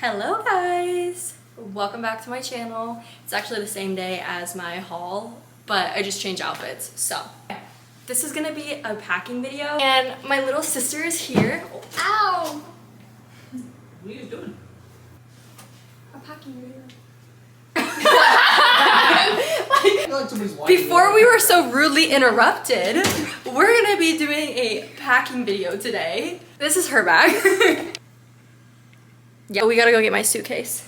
Hello guys! Welcome back to my channel. It's actually the same day as my haul, but I just changed outfits. So, this is gonna be a packing video, and my little sister is here. Ow! What are you doing? A packing video. Like Before we were so rudely interrupted, we're gonna be doing a packing video today. This is her bag. Yeah, we gotta go get my suitcase.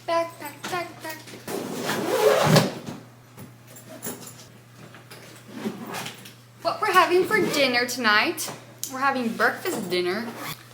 Back. What we're having for dinner tonight, we're having breakfast dinner.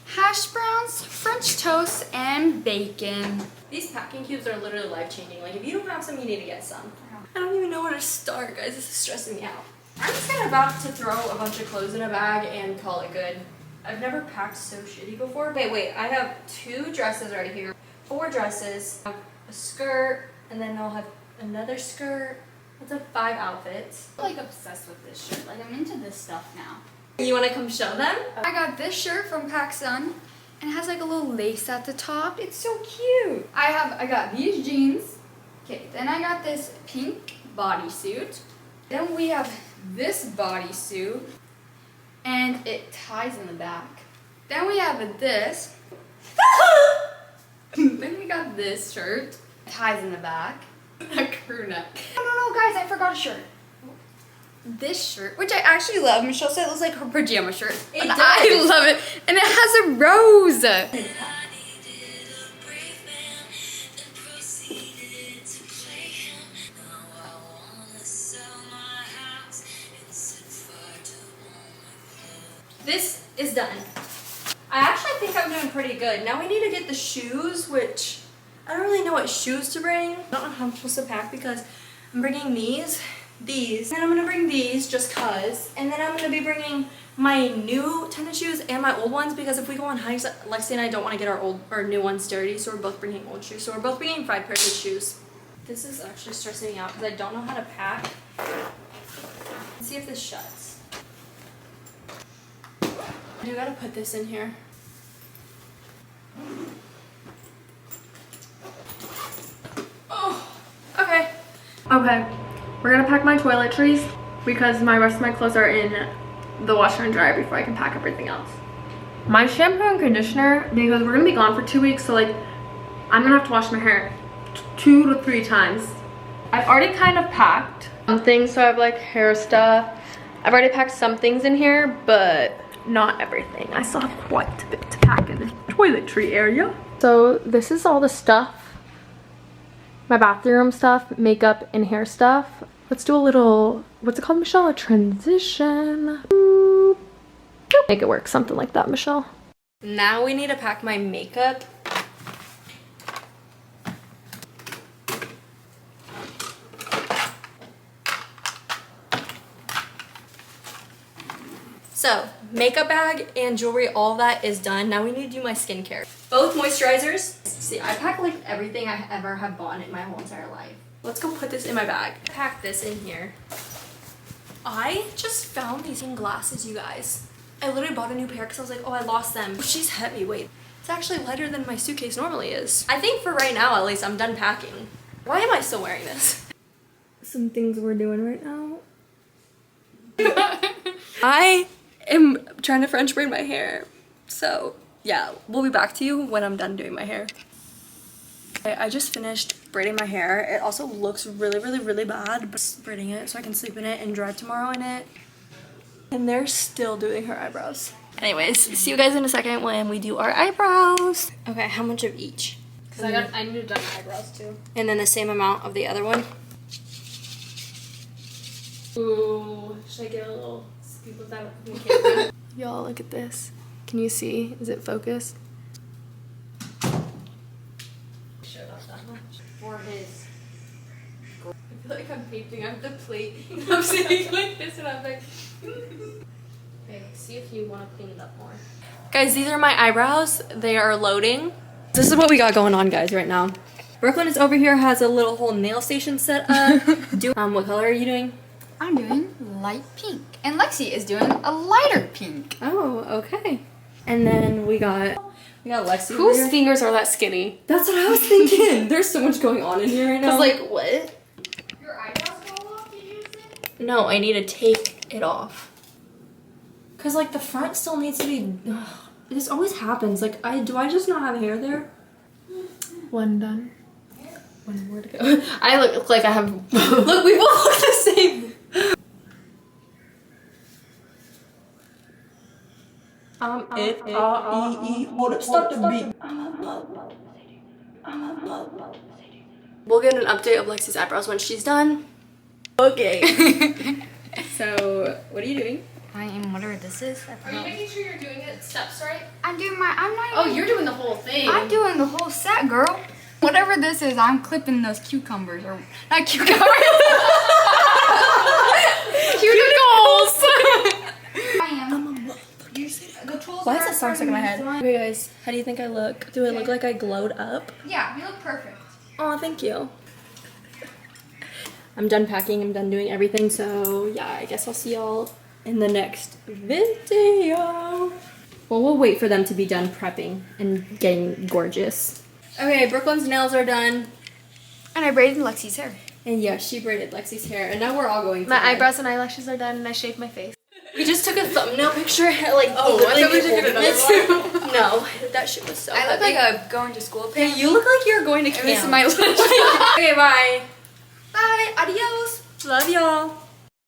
Hash browns, French toast, and bacon. These packing cubes are literally life-changing. Like, if you don't have some, you need to get some. I don't even know where to start, guys. This is stressing me out. I'm just kind of about to throw a bunch of clothes in a bag and call it good. I've never packed so shitty before. Okay, wait. I have 2 dresses right here. 4 dresses. I have a skirt, and then I'll have another skirt. That's like 5 outfits. I'm like obsessed with this shirt. Like I'm into this stuff now. You want to come show them? I got this shirt from PacSun, and it has like a little lace at the top. It's so cute. I got these jeans. Okay, then I got this pink bodysuit. Then we have this bodysuit, and it ties in the back. Then we have this. Then we got this shirt. Ties in the back. A crew neck. No, guys, I forgot a shirt. This shirt, which I actually love. Michelle said it looks like her pajama shirt. It But does. I love it. And it has a rose. This is done. I actually think I'm doing pretty good. Now we need to get the shoes, which I don't really know what shoes to bring. I don't know how I'm supposed to pack because I'm bringing these, and then I'm gonna bring these just cause, and then I'm gonna be bringing my new tennis shoes and my old ones because if we go on hikes, Lexi and I don't want to get our new ones dirty, so we're both bringing old shoes. So we're both bringing fried pairs of shoes. This is actually stressing me out because I don't know how to pack. Let's see if this shuts. I do gotta put this in here. Oh, okay. Okay, we're gonna pack my toiletries because my rest of my clothes are in the washer and dryer before I can pack everything else. My shampoo and conditioner, because we're gonna be gone for 2 weeks, so like I'm gonna have to wash my hair 2 to 3 times. I've already kind of packed some things, so I have like hair stuff. I've already packed some things in here, but not everything. I still have quite a bit to pack in the toiletry area. So this is all the stuff. My bathroom stuff, makeup, and hair stuff. Let's do a little, what's it called, Michelle? A transition. Boop. Make it work, something like that, Michelle. Now we need to pack my makeup. So, makeup bag and jewelry, all that is done. Now we need to do my skincare. Both moisturizers. See, I pack like everything I ever have bought in my whole entire life. Let's go put this in my bag. Pack this in here. I just found these glasses, you guys. I literally bought a new pair because I was like, oh, I lost them. She's heavyweight. It's actually lighter than my suitcase normally is. I think for right now, at least, I'm done packing. Why am I still wearing this? Some things we're doing right now. I am trying to French braid my hair. So yeah, we'll be back to you when I'm done doing my hair. Okay, I just finished braiding my hair. It also looks really bad, but braiding it so I can sleep in it and drive tomorrow in it. And they're still doing her eyebrows. Anyways, see you guys in a second when we do our eyebrows. Okay, how much of each? Because I need to do my eyebrows too. And then the same amount of the other one. Ooh, should I get a little scoop of that in the camera? Y'all, look at this. Can you see? Is it focused? Show off that much. For his. I feel like I'm painting out the plate. I'm sitting like this and I'm like. Okay, see if you want to clean it up more. Guys, these are my eyebrows. They are loading. This is what we got going on, guys, right now. Brooklyn is over here, has a little whole nail station set up. What color are you doing? I'm doing light pink. And Lexi is doing a lighter pink. Oh, okay. And then we got Lexi. Whose fingers are that skinny? That's what I was thinking. There's so much going on in here right now. Cause like what? Your eyebrows go off, did you say? No, I need to take it off. Cause like the front still needs to be. Ugh, this always happens. Like do I just not have hair there? One done. One more to go. I look like I have. Look, we both look the same. Stop the beat. We'll get an update of Lexi's eyebrows when she's done. Okay. So, what are you doing? I am whatever this is. Are you making sure you're doing it steps right? I'm not Oh, you're doing the whole thing. I'm doing the whole set, girl. Whatever this is, I'm clipping those cucumbers. Or, not cucumbers. Cuticles. I am. Why does that song stuck in my head? Okay, guys, how do you think I look? Do I look like I glowed up? Yeah, you look perfect. Oh, thank you. I'm done packing. I'm done doing everything. So, yeah, I guess I'll see y'all in the next video. Well, we'll wait for them to be done prepping and getting gorgeous. Okay, Brooklyn's nails are done. And I braided Lexi's hair. And yeah, she braided Lexi's hair. And now we're all going to My bed. eyebrows and eyelashes are done, and I shaved my face. We just took a thumbnail picture. Like, Oh, I thought we took another one. No, that shit was so I look heavy. like a going to school Hey, pants. you look like you're going to And camp. this is my lunch. Okay, bye. Bye. Adios. Love y'all.